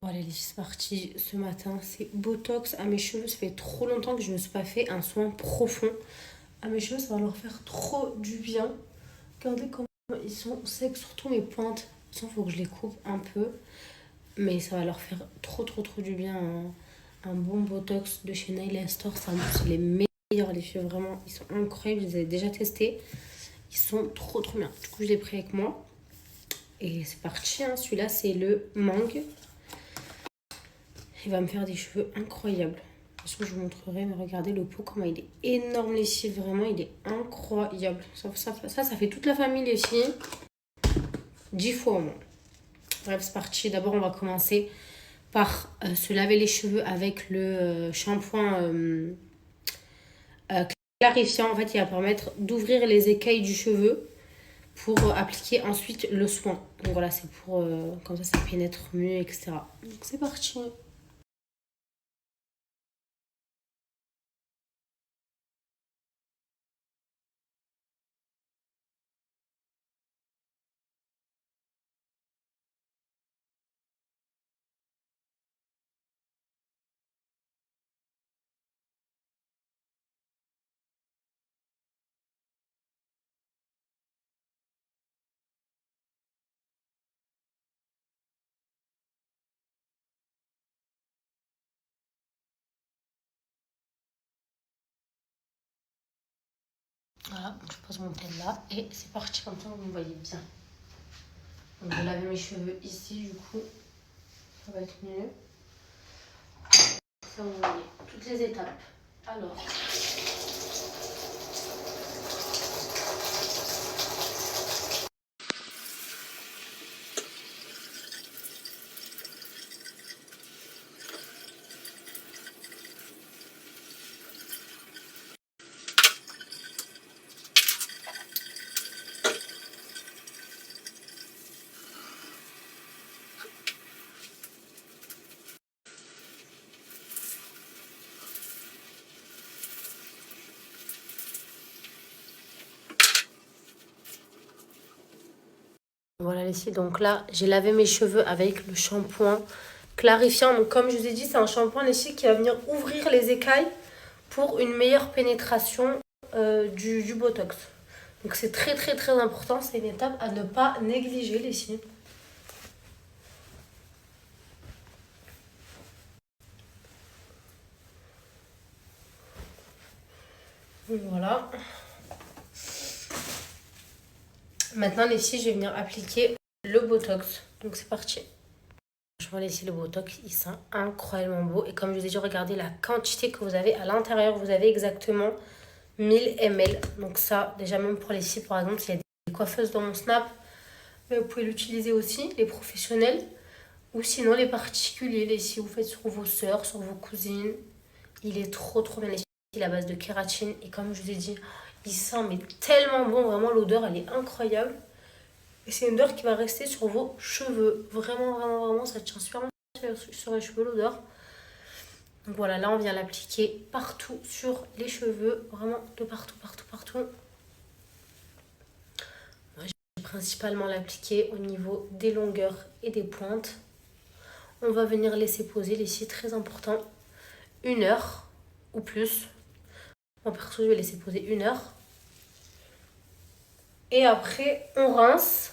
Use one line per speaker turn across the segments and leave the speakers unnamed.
Bon, allez, c'est parti. Ce matin, c'est Botox à mes cheveux. Ça fait trop longtemps que je ne me suis pas fait un soin profond à mes cheveux. Ça va leur faire trop du bien. Regardez comment ils sont secs, surtout mes pointes. De toute façon, il faut que je les coupe un peu. Mais ça va leur faire trop du bien. Un bon Botox de chez Nail Store. C'est les meilleurs, les cheveux. Vraiment, ils sont incroyables. Je les ai déjà testés. Ils sont trop bien. Du coup, je l'ai pris avec moi. Et c'est parti. Hein. Celui-là, c'est le Mangue. Il va me faire des cheveux incroyables. De toute façon, je vous montrerai, mais regardez le pot, comment il est énorme, les cils. Vraiment, il est incroyable. Ça fait toute la famille, les filles. 10 fois au moins. Bref, c'est parti. D'abord, on va commencer par se laver les cheveux avec le shampoing clarifiant. En fait, il va permettre d'ouvrir les écailles du cheveu pour appliquer ensuite le soin. Donc voilà, c'est pour comme ça pénètre mieux, etc. Donc c'est parti. Voilà, je pose mon tel là et c'est parti comme ça, vous me voyez bien. Donc je vais laver mes cheveux ici, du coup, ça va être mieux. Ça, vous voyez toutes les étapes. Alors, voilà les filles. Donc là, j'ai lavé mes cheveux avec le shampoing clarifiant. Donc comme je vous ai dit, c'est un shampoing les filles qui va venir ouvrir les écailles pour une meilleure pénétration du Botox. Donc c'est très important. C'est une étape à ne pas négliger les filles. Donc voilà. Maintenant les filles, je vais venir appliquer le Botox. Donc c'est parti. Franchement, laissez le Botox, il sent incroyablement beau. Et comme je vous ai dit, regardez la quantité que vous avez à l'intérieur. Vous avez exactement 1000 ml. Donc ça, déjà même pour les filles, par exemple, s'il y a des coiffeuses dans mon Snap, mais vous pouvez l'utiliser aussi, les professionnels. Ou sinon les particuliers, les si vous faites sur vos sœurs, sur vos cousines. Il est trop bien. Les filles, il est à base de kératine. Et comme je vous ai dit, il sent mais tellement bon. Vraiment, l'odeur, elle est incroyable. Et c'est une odeur qui va rester sur vos cheveux. Vraiment, ça tient super bien sur les cheveux, l'odeur. Donc voilà, là on vient l'appliquer partout sur les cheveux. Vraiment de partout. Moi, je vais principalement l'appliquer au niveau des longueurs et des pointes. On va venir laisser poser les cils, très important, 1 heure ou plus. Moi perso, je vais laisser poser 1 heure. Et après, on rince.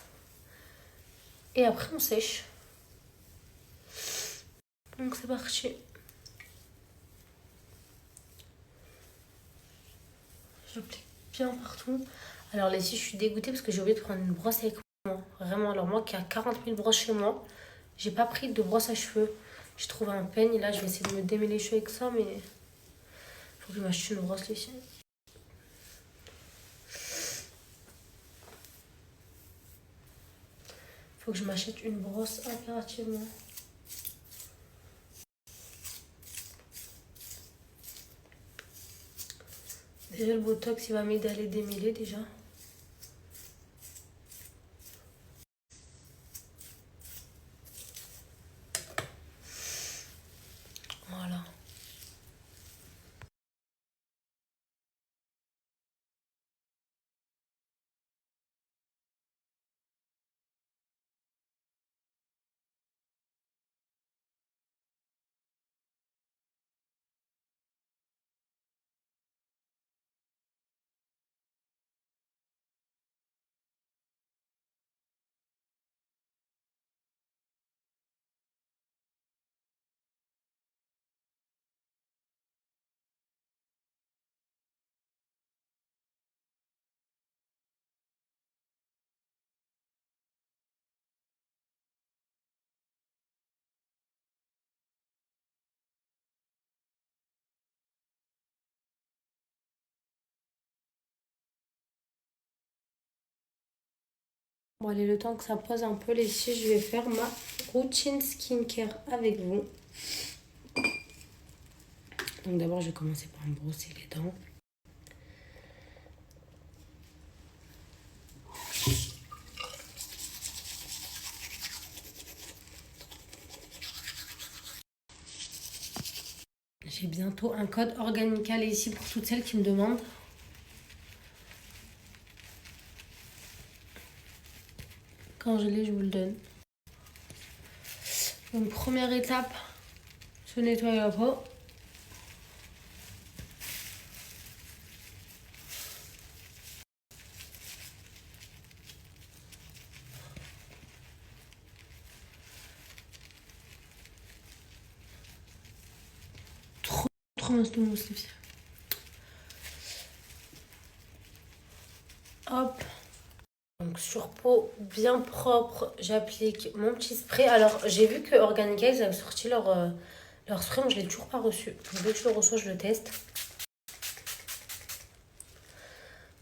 Et après, on sèche. Donc c'est parti. J'applique bien partout. Alors les filles, je suis dégoûtée parce que j'ai oublié de prendre une brosse avec moi. Vraiment, alors moi qui a 40 000 brosses chez moi, j'ai pas pris de brosse à cheveux. J'ai trouvé un peigne, là je vais essayer de me démêler les cheveux avec ça, mais faut que je m'achète une brosse les filles. Faut que je m'achète une brosse impérativement. Déjà le Botox il va m'aider à les démêler déjà. Voilà. Bon, allez, le temps que ça pose un peu les cils, je vais faire ma routine skincare avec vous. Donc d'abord, je vais commencer par me brosser les dents. J'ai bientôt un code Organical ici pour toutes celles qui me demandent. Quand je l'ai, je vous le donne. Donc première étape, je nettoie la peau. Trop mince de mousse, les filles. Hop. Donc sur peau bien propre, j'applique mon petit spray. Alors j'ai vu que Organica, ils avaient sorti leur spray, moi je l'ai toujours pas reçu. Donc dès que je le reçois, je le teste.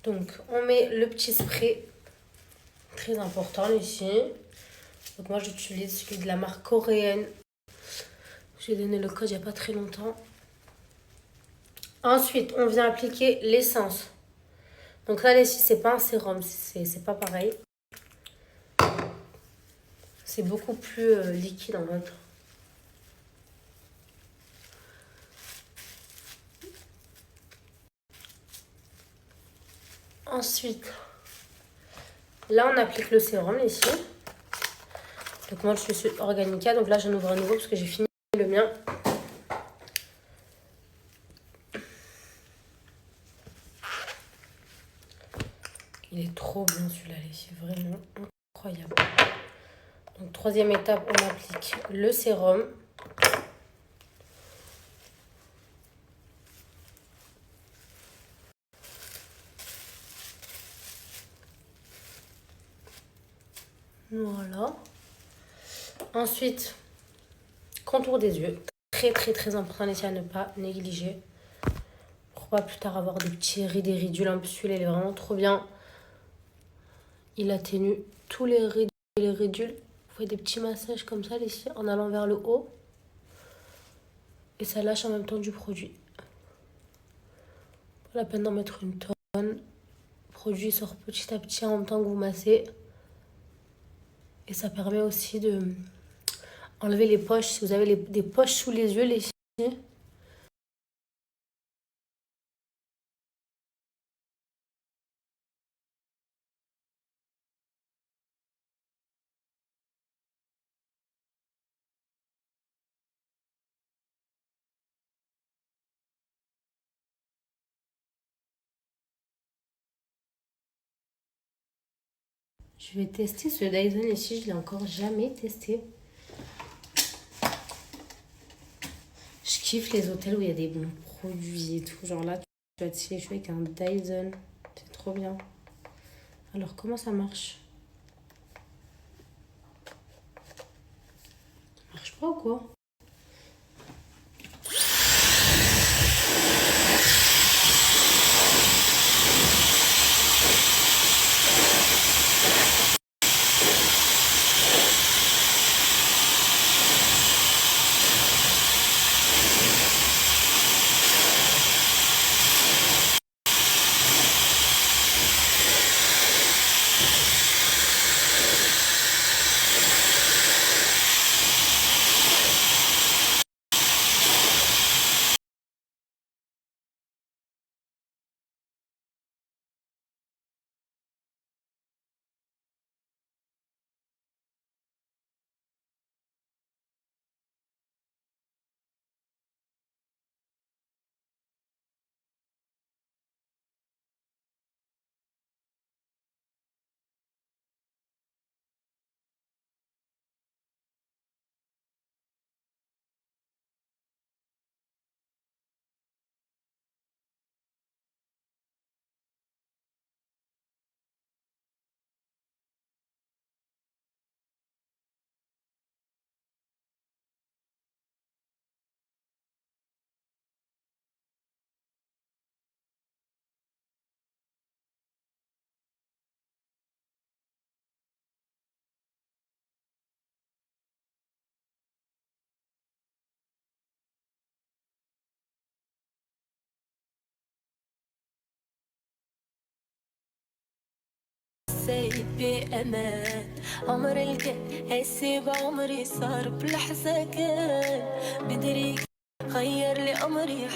Donc on met le petit spray, très important ici. Donc moi j'utilise celui de la marque coréenne. J'ai donné le code il n'y a pas très longtemps. Ensuite, on vient appliquer l'essence. Donc là, ici, c'est pas un sérum, c'est pas pareil. C'est beaucoup plus liquide en fait. Ensuite, là, on applique le sérum ici. Donc moi, je suis sur Organica. Donc là, j'en ouvre un nouveau parce que j'ai fini le mien. Il est trop bien celui-là, c'est vraiment incroyable. Donc troisième étape, on applique le sérum. Voilà. Ensuite, contour des yeux. Très très très important à ne pas négliger. Pour pas plus tard avoir des petits rides et ridules. En plus celui-là il est vraiment trop bien. Il atténue tous les rides et les ridules. Vous faites des petits massages comme ça ici en allant vers le haut. Et ça lâche en même temps du produit. Pas la peine d'en mettre une tonne. Le produit sort petit à petit en même temps que vous massez. Et ça permet aussi de enlever les poches. Si vous avez des poches sous les yeux, les filles. Je vais tester ce Dyson ici, je l'ai encore jamais testé. Je kiffe les hôtels où il y a des bons produits et tout. Genre là, tu vas te chez avec un Dyson. C'est trop bien. Alors, comment ça marche? Ça marche pas ou quoi?
زايد بأمان عمر الجد هيسيب عمري صار بلحظة كان بدري غير لي أمري.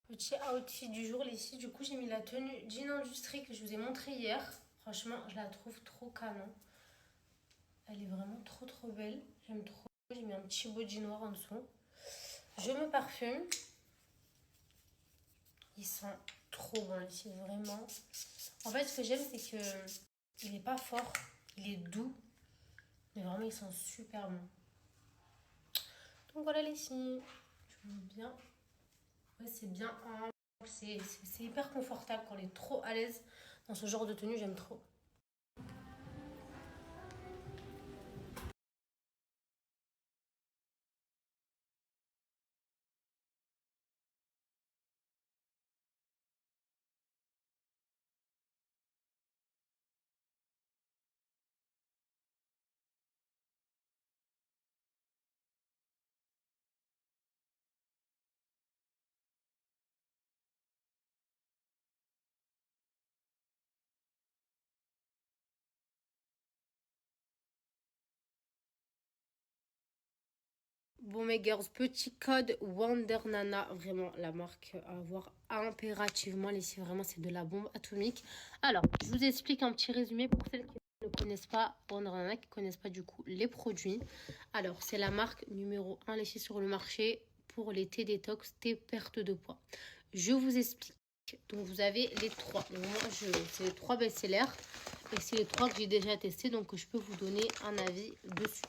Petit outfit du jour, les filles. Du coup, j'ai mis la tenue jean industrie que je vous ai montré hier. Franchement, je la trouve trop canon. Elle est vraiment trop trop belle. J'aime trop. J'ai mis un petit body noir en dessous. Je me parfume. Ils sont trop bons, les filles, vraiment. En fait, ce que j'aime, c'est que il est pas fort, il est doux. Mais vraiment, ils sont super bons. Donc voilà, les filles. Je me bien. Ouais, c'est bien ample. C'est hyper confortable quand on est trop à l'aise dans ce genre de tenue. J'aime trop. Bon mes girls, petit code Wonder Nana, vraiment la marque à avoir impérativement les filles, vraiment c'est de la bombe atomique. Alors, je vous explique un petit résumé pour celles qui ne connaissent pas Wonder Nana, qui ne connaissent pas du coup les produits. Alors, c'est la marque numéro 1 les filles sur le marché pour les thés détox, thé perte de poids. Je vous explique. Donc vous avez les trois. Donc, moi, c'est les trois best-sellers et c'est les trois que j'ai déjà testés, donc je peux vous donner un avis dessus.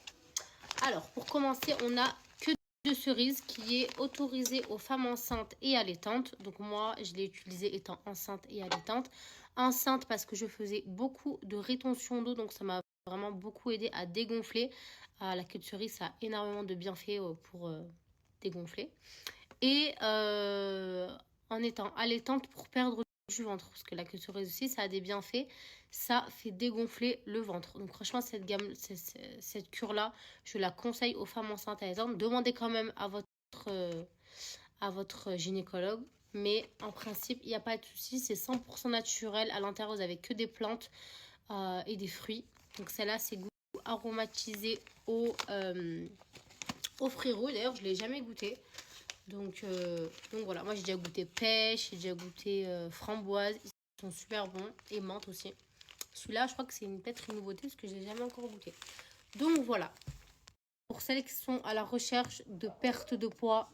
Alors, pour commencer, on a que de cerise qui est autorisé aux femmes enceintes et allaitantes. Donc moi, je l'ai utilisé étant enceinte et allaitante. Enceinte parce que je faisais beaucoup de rétention d'eau, donc ça m'a vraiment beaucoup aidé à dégonfler. La queue de cerise, ça a énormément de bienfaits pour dégonfler. Et en étant allaitante pour perdre du ventre, parce que la queue de cerise aussi, ça a des bienfaits. Ça fait dégonfler le ventre. Donc franchement, cette cure-là, je la conseille aux femmes enceintes et allaitantes. Demandez quand même à votre gynécologue. Mais en principe, il n'y a pas de souci. C'est 100% naturel. À l'intérieur, vous n'avez que des plantes et des fruits. Donc celle-là, c'est goût aromatisé au fruits rouges. D'ailleurs, je ne l'ai jamais goûté. Donc voilà, moi j'ai déjà goûté pêche, j'ai déjà goûté framboise. Ils sont super bons. Et menthe aussi. Celui-là, je crois que c'est peut-être une nouveauté parce que je n'ai jamais encore goûté. Donc voilà. Pour celles qui sont à la recherche de perte de poids,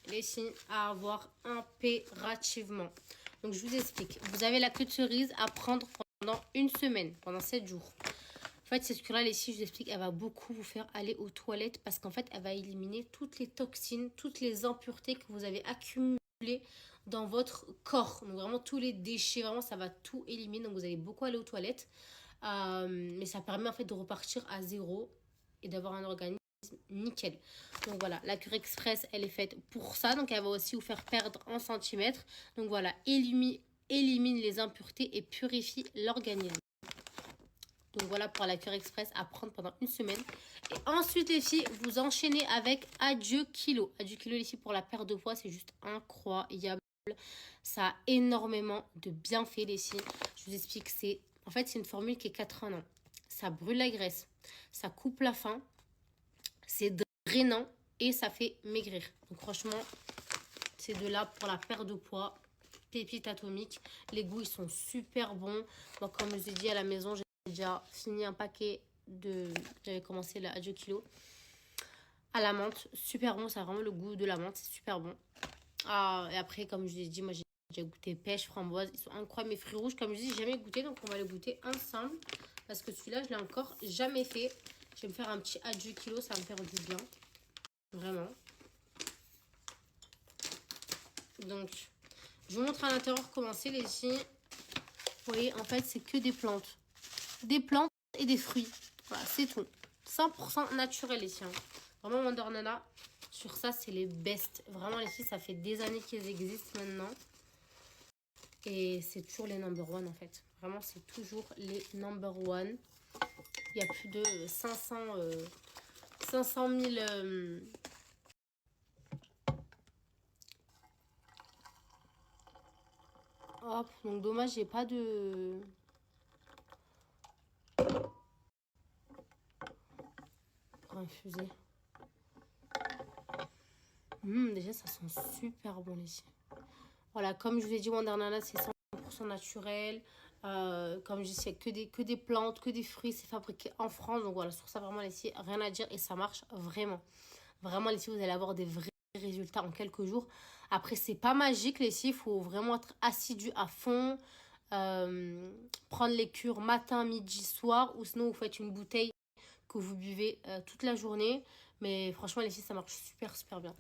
les signes à avoir impérativement. Donc, je vous explique. Vous avez la queue de cerise à prendre pendant une semaine, pendant 7 jours. En fait, cette cure-là, les filles, je vous explique, elle va beaucoup vous faire aller aux toilettes parce qu'en fait, elle va éliminer toutes les toxines, toutes les impuretés que vous avez accumulées dans votre corps. Donc, vraiment, tous les déchets, vraiment, ça va tout éliminer. Donc, vous allez beaucoup aller aux toilettes. Mais ça permet en fait de repartir à zéro et d'avoir un organisme nickel. Donc voilà, la cure express, elle est faite pour ça. Donc, elle va aussi vous faire perdre 1 centimètre. Donc voilà, élimine les impuretés et purifie l'organisme. Donc voilà pour la cure express à prendre pendant une semaine. Et ensuite les filles, vous enchaînez avec Adieu Kilo. Adieu Kilo les filles pour la perte de poids, c'est juste incroyable. Ça a énormément de bienfaits les filles. Je vous explique, c'est une formule qui est 4 en 1. Ça brûle la graisse, ça coupe la faim, c'est drainant et ça fait maigrir. Donc franchement, c'est de là pour la perte de poids. Pépite atomique. Les goûts, ils sont super bons. Moi, comme je vous ai dit à la maison, j'ai déjà fini un paquet de... J'avais commencé la Adieu Kilo. À la menthe. Super bon. Ça a vraiment le goût de la menthe. C'est super bon. Et après, comme je vous ai dit, moi, j'ai déjà goûté pêche, framboise. Ils sont incroyables. Mes fruits rouges, comme je dis, j'ai jamais goûté. Donc, on va les goûter ensemble. Parce que celui-là, je l'ai encore jamais fait. Je vais me faire un petit Adieu Kilo. Ça va me faire du bien. Vraiment. Donc... Je vous montre à l'intérieur comment c'est les filles. Vous voyez, en fait, c'est que des plantes. Des plantes et des fruits. Voilà, c'est tout. 100% naturel les filles. Vraiment, Wonder Nana, sur ça, c'est les best. Vraiment, les filles, ça fait des années qu'ils existent maintenant. Et c'est toujours les number one, en fait. Vraiment, c'est toujours les number one. Il y a plus de 500 000... Hop, donc dommage, j'ai pas de... Pour infuser. Déjà, ça sent super bon les filles. Voilà, comme je vous ai dit, Wonder Nana, c'est 100% naturel. Comme je dis, c'est que des plantes, que des fruits. C'est fabriqué en France. Donc voilà, sur ça, vraiment, les filles, rien à dire. Et ça marche vraiment. Vraiment, les filles, vous allez avoir des vrais résultats en quelques jours. Après, c'est pas magique, les filles. Il faut vraiment être assidu à fond. Prendre les cures matin, midi, soir. Ou sinon, vous faites une bouteille que vous buvez toute la journée. Mais franchement, les filles, ça marche super, super bien.